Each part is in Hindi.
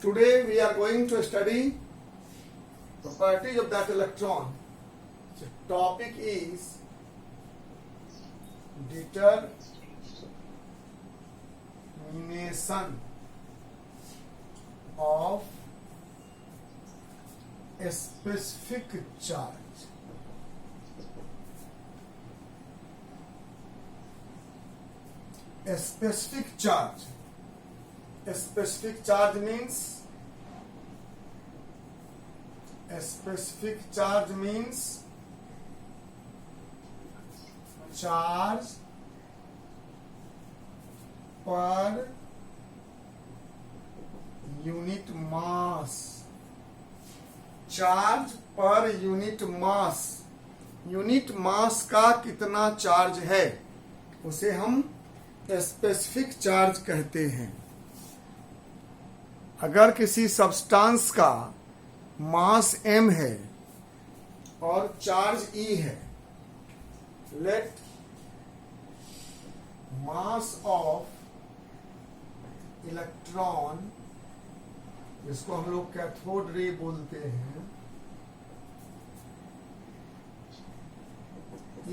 Today we are going to study properties of that electron. The topic is determination of a specific charge. A specific charge. A specific charge means charge per unit mass. Charge per unit mass, unit mass का कितना चार्ज है उसे हम स्पेसिफिक चार्ज कहते हैं। अगर किसी सब्सटेंस का मास m है और चार्ज E है, लेट मास ऑफ इलेक्ट्रॉन, जिसको हम लोग कैथोड रे बोलते हैं,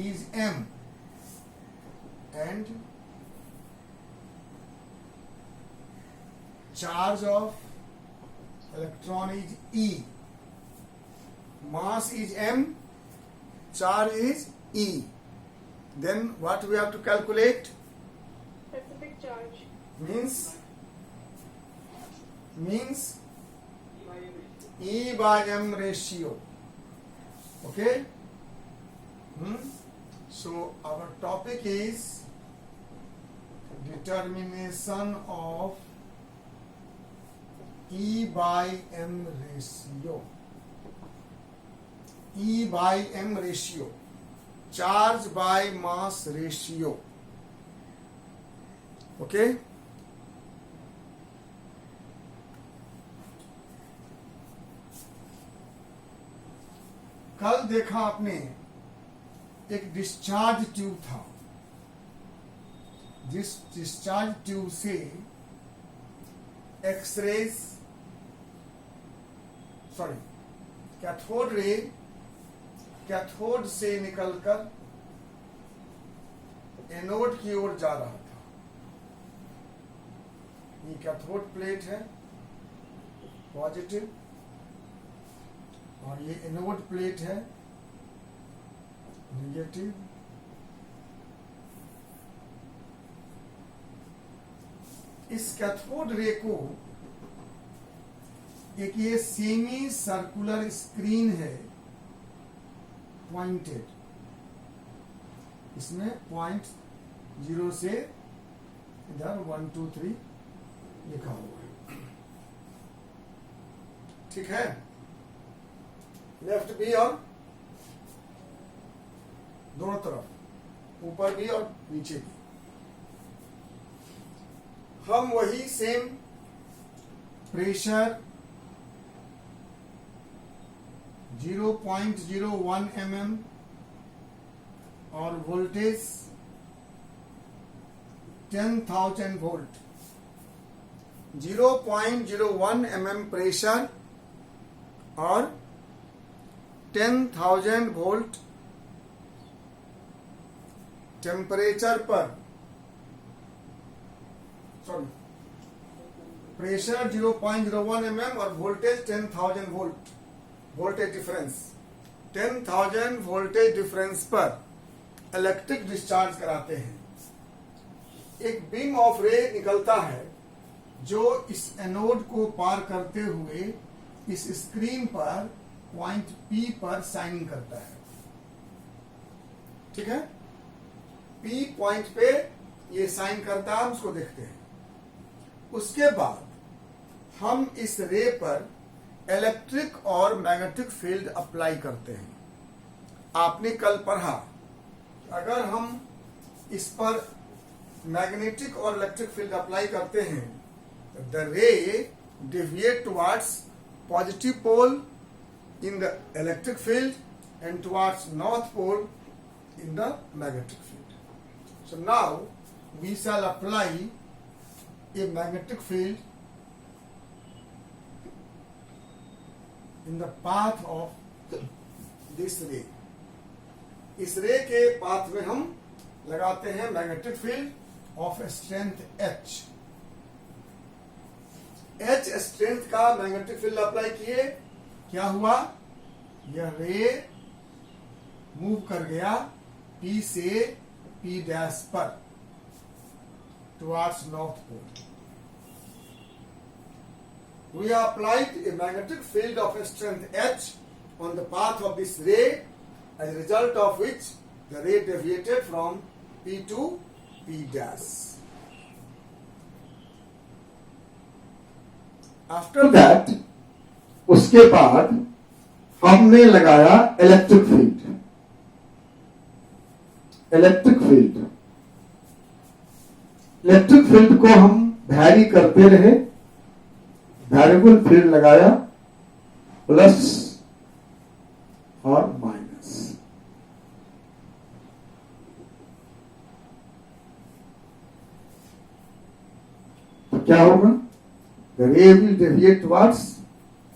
is m and charge of electron is E. Mass is m, charge is E. Then what we have to calculate? Specific charge. Means E by m ratio. Okay? So our topic is determination of E by m ratio. E by m ratio. Charge by mass ratio. Okay? कल देखा आपने एक डिस्चार्ज ट्यूब था, जिस डिस्चार्ज ट्यूब से एक्सरेज कैथोड रे कैथोड से निकलकर एनोड की ओर जा रहा था। ये कैथोड प्लेट है पॉजिटिव और ये एनोड प्लेट है नेगेटिव। इस कैथोड रे को एक ये सेमी सर्कुलर स्क्रीन है पॉइंटेड, इसमें पॉइंट 0 से इधर 1 2 3 लिखा हुआ है। ठीक है, लेफ्ट भी और दोनों तरफ, ऊपर भी और नीचे भी। हम वही सेम प्रेशर 0.01 mm और वोल्टेज 10,000 वोल्ट, 0.01 mm प्रेशर और 10,000 वोल्ट टेम्परेचर पर, प्रेशर 0.01 mm और voltage 10,000 volt, voltage difference 10,000 voltage difference पर इलेक्ट्रिक डिस्चार्ज कराते हैं। एक बीम ऑफ रे निकलता है जो इस एनोड को पार करते हुए इस स्क्रीन पर पॉइंट P पर साइनिंग करता है। ठीक है, P पॉइंट पे ये साइन करता है, हम उसको देखते हैं। उसके बाद हम इस रे पर इलेक्ट्रिक और मैग्नेटिक फील्ड अप्लाई करते हैं। आपने कल पढ़ा, अगर हम इस पर मैग्नेटिक और इलेक्ट्रिक फील्ड अप्लाई करते हैं, द रे deviate towards positive pole in the electric field and towards north pole in the magnetic field. So now we shall apply a magnetic field in the path of this रे। इस रे के पाथ में हम लगाते हैं magnetic field of strength H। H strength का मैग्नेटिक फील्ड अप्लाई किए, क्या हुआ, यह रे मूव कर गया P से P डैश पर towards north pole. We applied a magnetic field of strength H on the path of this ray, as a result of which the ray deviated from P to P dash. After that, उसके बाद हमने लगाया इलेक्ट्रिक फील्ड। इलेक्ट्रिक फील्ड को हम वैरी करते रहे, वेरिएबल फील्ड लगाया, प्लस और माइनस। तो क्या होगा, the ray will deviate towards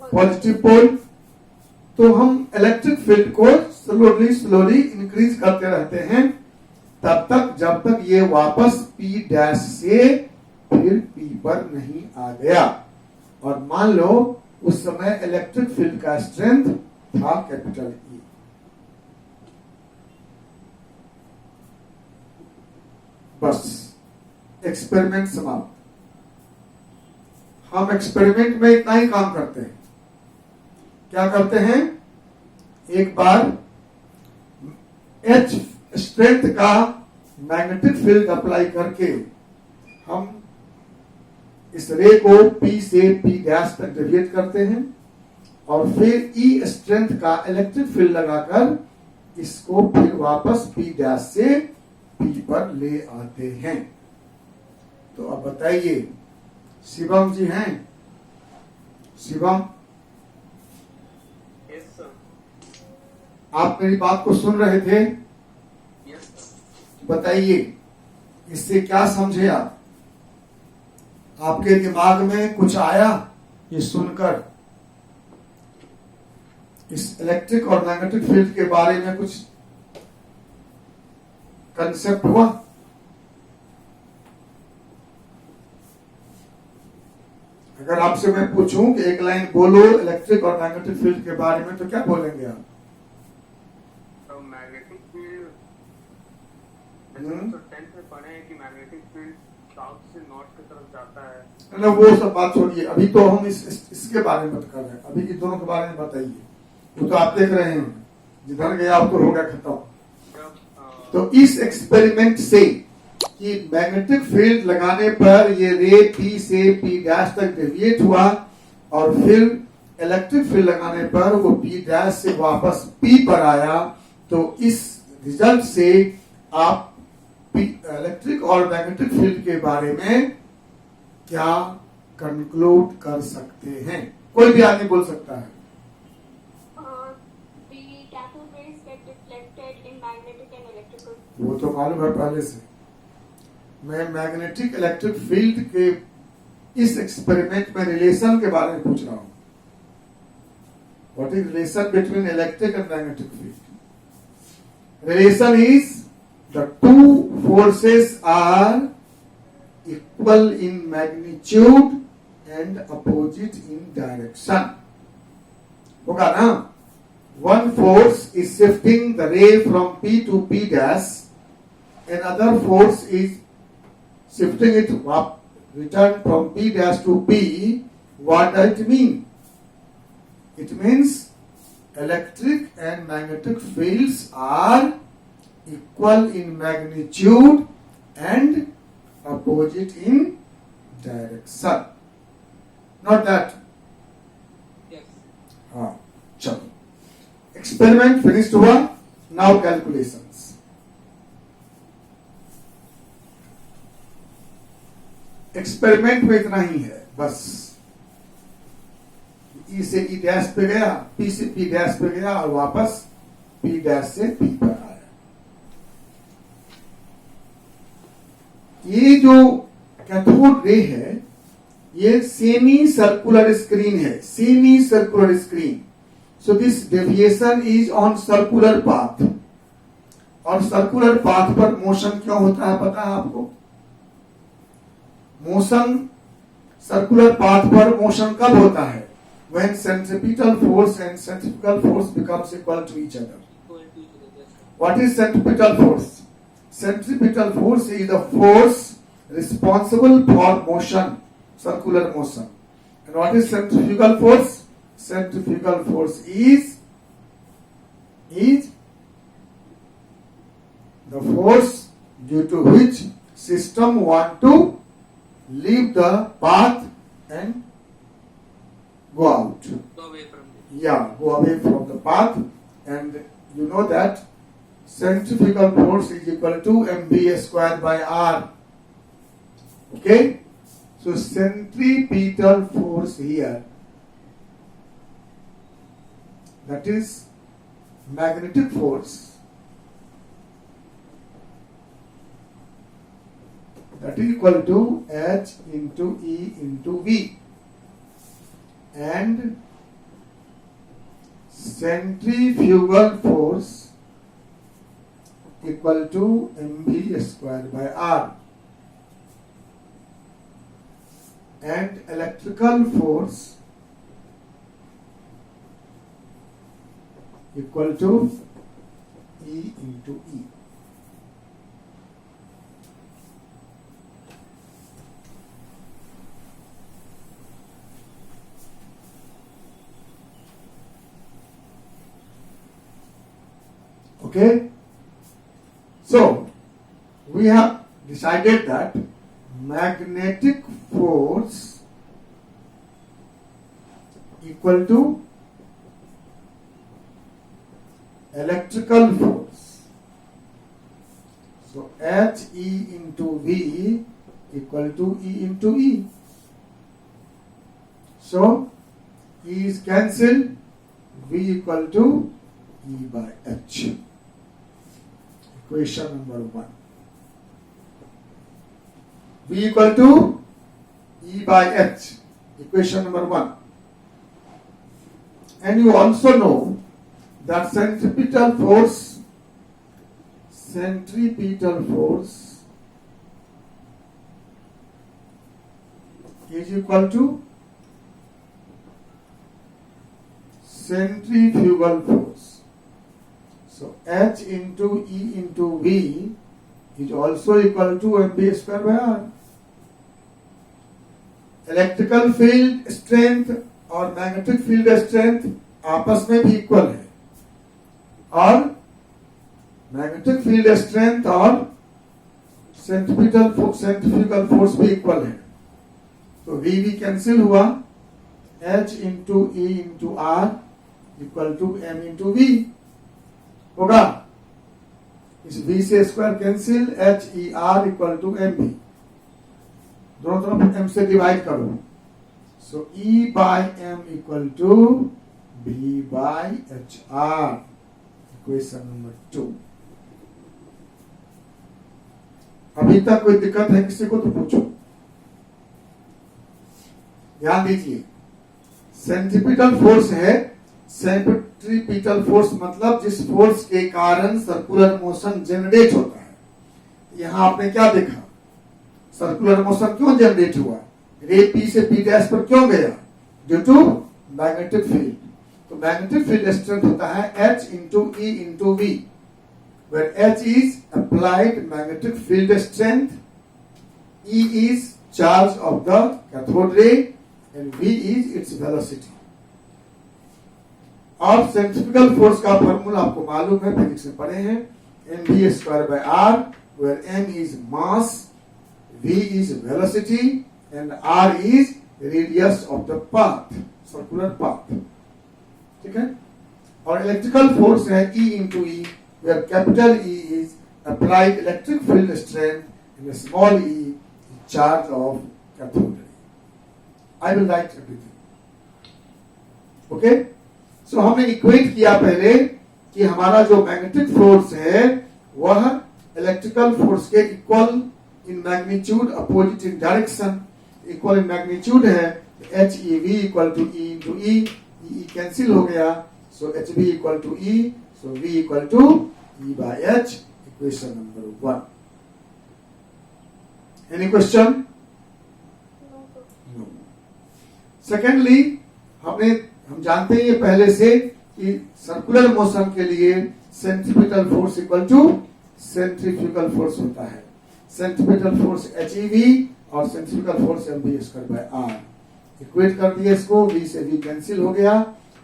positive pole. तो हम इलेक्ट्रिक फील्ड को स्लोली इंक्रीज करते रहते हैं तब तक जब तक ये वापस P डैश से फिर P पर नहीं आ गया। और मान लो उस समय इलेक्ट्रिक फील्ड का स्ट्रेंथ था कैपिटल E। बस एक्सपेरिमेंट समाप्त। हम एक्सपेरिमेंट में इतना ही काम करते हैं। क्या करते हैं, एक बार H स्ट्रेंथ का मैग्नेटिक फील्ड अप्लाई करके हम इस रे को P से P डैश तक डेविएट करते हैं और फिर E स्ट्रेंथ का इलेक्ट्रिक फील्ड लगाकर इसको फिर वापस P डैश से P पर ले आते हैं। तो अब बताइए, शिवम जी हैं? Shivam, yes sir. आप मेरी बात को सुन रहे थे? Yes sir. बताइए, इससे क्या समझे आप? आपके दिमाग में कुछ आया ये सुनकर? इस इलेक्ट्रिक और मैग्नेटिक फील्ड के बारे में कुछ कंसेप्ट हुआ? अगर आपसे मैं पूछूं कि एक लाइन बोलो इलेक्ट्रिक और मैग्नेटिक फील्ड के बारे में, तो क्या बोलेंगे आप? तो मैग्नेटिक फील्ड, तो 10th में पढ़े हैं कि मैग्नेटिक फील्ड साउथ से नॉर्थ की तरफ जाता है। ना वो सब बात छोड़िए, अभी तो हम इसके बारे में बात कर रहे हैं। अभी इन दोनों के बारे में बताइए। वो तो आप देख रहे हैं, जिधर गया वो तो हो गया खत्म। तो इस एक्सपेरिमेंट से कि मैग्नेटिक फील्ड लगाने पर ये रे P से P डैश तक डेविएट हुआ और फिर इलेक्ट्रिक फील्ड लगाने पर वो P डैश से वापस P पर आया। तो इस रिजल्ट से आप इलेक्ट्रिक और मैग्नेटिक फील्ड के बारे में क्या कंक्लूड कर सकते हैं? कोई भी आदमी बोल सकता है। The cathode rays get reflected in magnetic and electrical. वो तो मालूम है पहले से। मैं मैग्नेटिक इलेक्ट्रिक फील्ड के इस एक्सपेरिमेंट में रिलेशन के बारे में पूछ रहा हूं। What is relation between electric and magnetic field? Relation is the two forces are equal in magnitude and opposite in direction. होगा ना? One force is shifting the ray from P to P dash, another force is shifting it up, return from P dash to P. What does it mean? It means electric and magnetic fields are equal in magnitude and opposite in direction. Not that? Yes. हाँ, चलो। एक्सपेरिमेंट फिनिश्ड हुआ, नाउ कैलकुलेशंस। एक्सपेरिमेंट में इतना ही है बस। ई से ई डैश पे गया, पी से पी डैश पे गया और वापस पी डैश से पी पर आया। ये जो कैथोड रे है ये सेमी सर्कुलर स्क्रीन है। Semi circular screen So this deviation is on circular path. और सर्कुलर पाथ पर मोशन क्यों होता है पता है आपको? मोशन सर्कुलर पाथ पर मोशन कब होता है? When centripetal force and centrifugal force becomes equal to each other. What is centripetal force? Centripetal force is the force responsible for motion, circular motion. And what is centrifugal force? Centrifugal force is the force due to which system want to leave the path and go out. Go away from it. Yeah, go away from the path. And you know that centrifugal force is equal to mv square by r. Okay? So centripetal force here, that is magnetic force, that is equal to H into E into V, and centrifugal force equal to mv square by r, and electrical force equal to E into E. Okay? So, we have decided that magnetic force equal to electrical force. So, HE into V equal to E into E. So, E is cancelled, V equal to E by H. Equation number 1. V equal to E by H. Equation number 1. And you also know that centripetal force is equal to centrifugal force. So H into E into V is also equal to mv square by r. Electrical field strength और मैग्नेटिक फील्ड स्ट्रेंथ आपस में भी इक्वल है, और मैग्नेटिक फील्ड स्ट्रेंथ और सेंट्रीफ्यूगल फोर्स भी इक्वल है. तो वी भी कैंसिल हुआ, H into E into R equal to M into V होगा. इस V से square cancel, H E R equal to M V. दोनों तरफ M से डिवाइड करो. So E by M equal to B by H R. Equation number 2. अभी तक कोई दिक्कत है किसी को तो पूछो. ध्यान दीजिए, सेंट्रीपिटल फोर्स है. सेंट्रीपिटल फोर्स मतलब जिस फोर्स के कारण सर्कुलर मोशन जनरेट होता है. यहां आपने क्या देखा, सर्कुलर मोशन क्यों जनरेट हुआ, रे P से P डैश पर क्यों गया, ड्यू टू मैग्नेटिक फील्ड. तो मैग्नेटिक फील्ड स्ट्रेंथ होता है H into E into V, where H is applied magnetic field strength, E is charge of the cathode ray, and V is its velocity. और सेंट्रीफ्यूगल फोर्स का फॉर्मूला आपको मालूम है, फिजिक्स में पढ़े हैं, mv square by r, where m is mass, v is velocity, and r is radius of the path, circular path. ठीक है. और इलेक्ट्रिकल फोर्स है E into E, where capital E is applied electric field strength and small e is charge of cathode ray. I will write everything. Okay? So हमने इक्वेट किया पहले कि हमारा जो मैग्नेटिक फोर्स है वह इलेक्ट्रिकल फोर्स के equal in magnitude, opposite in direction. Equal in magnitude है, H E V equal to E into E. E cancel हो गया. So HV equal to E. So V equal to E by H. Equation number 1. Any question? No, sir. No. Secondly, हम जानते हैं ये पहले से कि सर्कुलर मोशन के लिए centripetal force equal to centrifugal force होता है. सेंट्रीपिटल फोर्स HEV और centrifugal force MV square by R. Equate कर दिए इसको, V से V कैंसिल हो गया.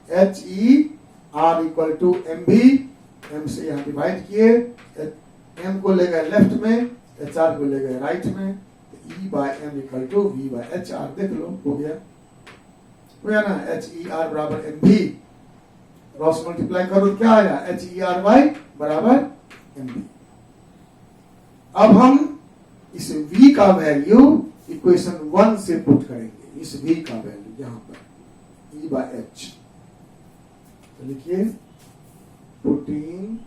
HER equal to MV, M से यहाँ डिवाइड किए, M को ले गए लेफ्ट में, HR को ले गए राइट में. E by M equal to V by HR. देख लो, हो गया ना. HER बराबर MV, क्रॉस मल्टीप्लाई करो क्या आया, HERY बराबर MV. अब हम इस V का वैल्यू इक्वेशन 1 से पुट करेंगे. इस V का वैल्यू यहां पर E बाय H. तो लिखिए putting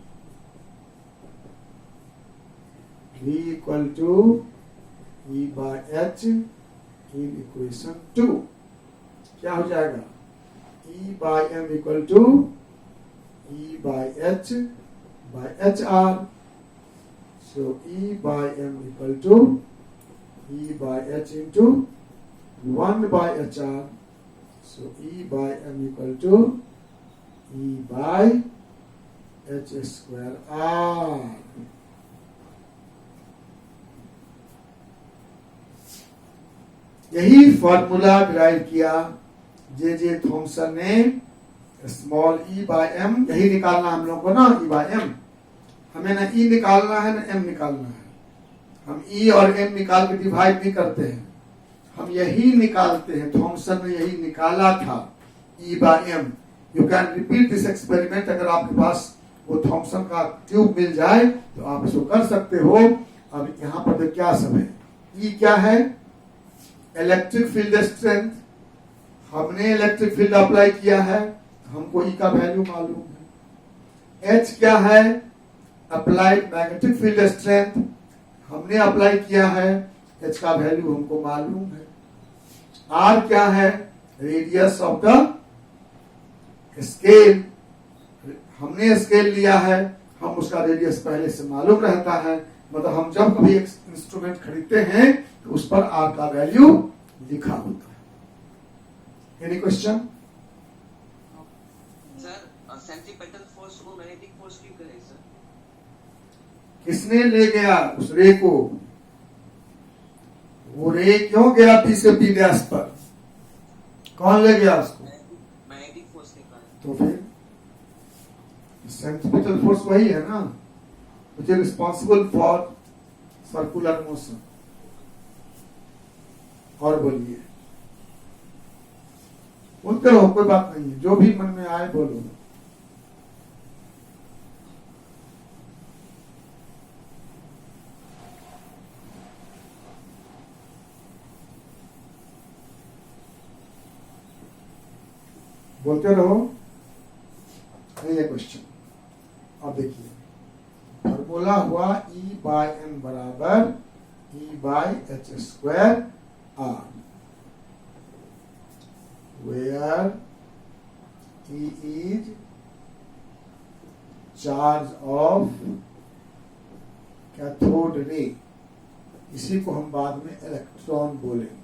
V equal to E by H in equation 2. क्या हो जाएगा, E by M equal to E by H by HR. So E by M equal to E by H into 1 by HR. So E by M equal to E by H square R. यही फॉर्मूला डिराइव किया जे थॉमसन ने. स्मॉल E बाय M, यही निकालना हम लोग को ना. E बाय M हमें ना E निकालना है ना M निकालना है. हम E और M निकाल के डिवाइड नहीं करते हैं, हम यही निकालते हैं. थॉमसन ने यही निकाला था, E by M. You can repeat this experiment. अगर आपके पास वो थॉमसन का ट्यूब मिल जाए तो आप इसको कर सकते हो. अब यहाँ पर क्या सब है, E क्या है, इलेक्ट्रिक फील्ड स्ट्रेंथ. हमने इलेक्ट्रिक फील्ड अप्लाई किया है, हमको E का वैल्यू मालूम है. H क्या है, अप्लाइड मैग्नेटिक फील्ड स्ट्रेंथ. हमने अप्लाई किया है, H का वैल्यू हमको मालूम है. R क्या है, रेडियस ऑफ द स्केल. हमने स्केल लिया है, हम उसका रेडियस पहले से मालूम रहता है. मतलब हम जब कभी एक इंस्ट्रूमेंट खरीदते हैं तो उस पर R का वैल्यू लिखा होता है. Any question? Sir centripetal force को मैग्नेटिक फोर्स क्यों करें सर? किसने ले गया उस रे को? वो रे क्यों गया P से P डैश पर? कौन ले गया उसको? मैग्नेटिक फोर्स ने कहा. तो फिर सेंट्रीपिटल फोर्स वही है ना, which is responsible for circular motion. और बोलिए, बोलते रहो, कोई बात नहीं है, जो भी मन में आए बोलो. बोलते रहो. ये क्वेश्चन अब देखिए, फॉर्मूला हुआ E बाय M बराबर E by H square R, where E is charge of cathode ray. इसी को हम बाद में इलेक्ट्रॉन बोलेंगे.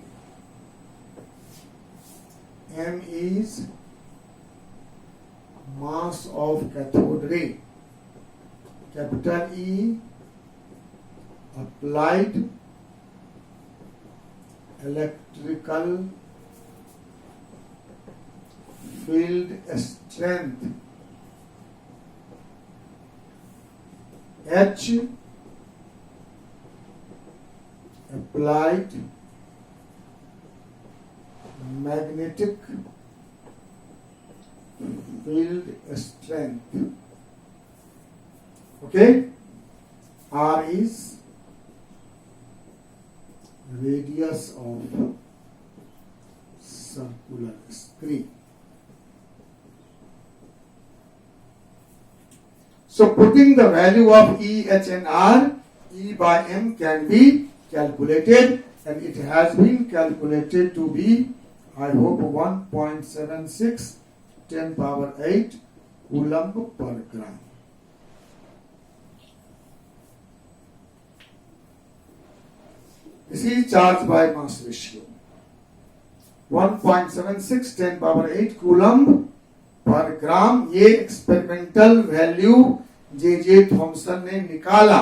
M is mass of cathode ray. Capital E applied electrical field strength. H applied magnetic field strength. Okay, R is radius of circular screen. So putting the value of E, H and R, E by M can be calculated, and it has been calculated to be, I hope, 1.76 10 power 8 coulomb पर ग्राम। इसी charge by mass ratio 1.76 10 power 8 coulomb पर ग्राम। ये एक्सपेरिमेंटल वैल्यू जे थॉमसन ने निकाला,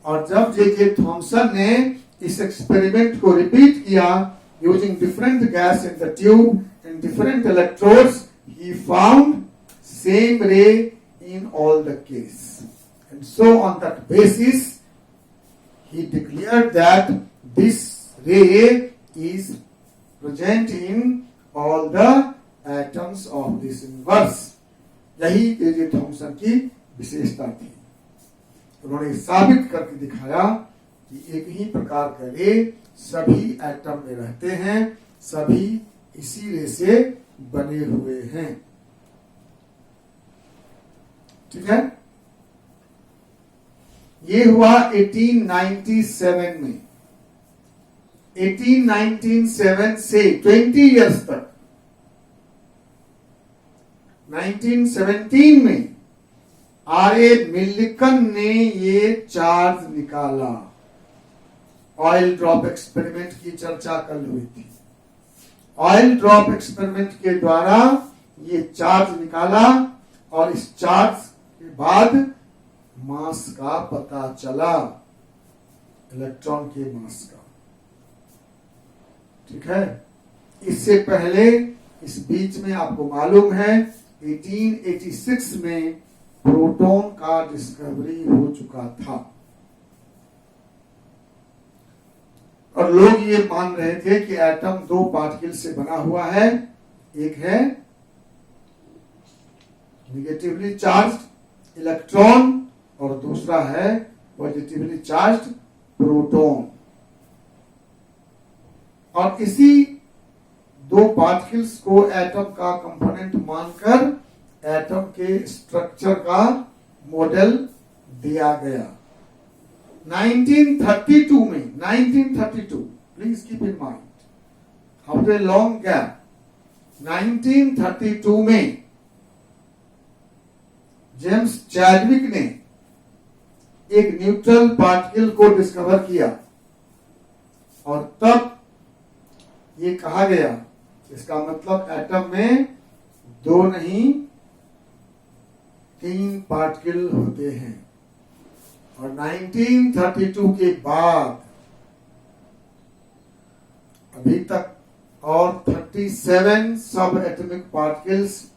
और जब जे थॉमसन ने इस एक्सपेरिमेंट को रिपीट किया using different gas in the tube and different electrodes, he found same ray in all the case, and so on that basis he declared that this ray is present in all the atoms of this universe। यही जे थॉमसन की विशेषता थी। उन्होंने साबित करके दिखाया कि एक ही प्रकार का रे सभी एटम में रहते हैं, सभी इसी रे से बने हुए हैं। ठीक है, ये हुआ 1897 में। 1897 से 20 इयर्स तक 1917 में आर.ए. मिल्लिकन ने ये चार्ज निकाला। ऑयल ड्रॉप एक्सपेरिमेंट की चर्चा कल हुई थी। ऑयल ड्रॉप एक्सपेरिमेंट के द्वारा ये चार्ज निकाला, और इस चार्ज के बाद मास का पता चला, इलेक्ट्रॉन के मास का। ठीक है, इससे पहले इस बीच में आपको मालूम है 1886 में प्रोटॉन का डिस्कवरी हो चुका था, और लोग ये मान रहे थे कि एटम दो पार्टिकल से बना हुआ है, एक है नेगेटिवली चार्ज्ड इलेक्ट्रॉन और दूसरा है पॉजिटिवली चार्ज्ड प्रोटॉन। और इसी दो पार्टिकल्स को एटम का कंपोनेंट मानकर एटम के स्ट्रक्चर का मॉडल दिया गया। 1932 में 1932 please keep in mind after a long gap 1932 में जेम्स चैडविक ने एक न्यूट्रल पार्टिकल को डिस्कवर किया, और तब ये कहा गया, इसका मतलब एटम में दो नहीं 3 पार्टिकल होते हैं। और 1932 के बाद अभी तक और 37 सब एटॉमिक पार्टिकल्स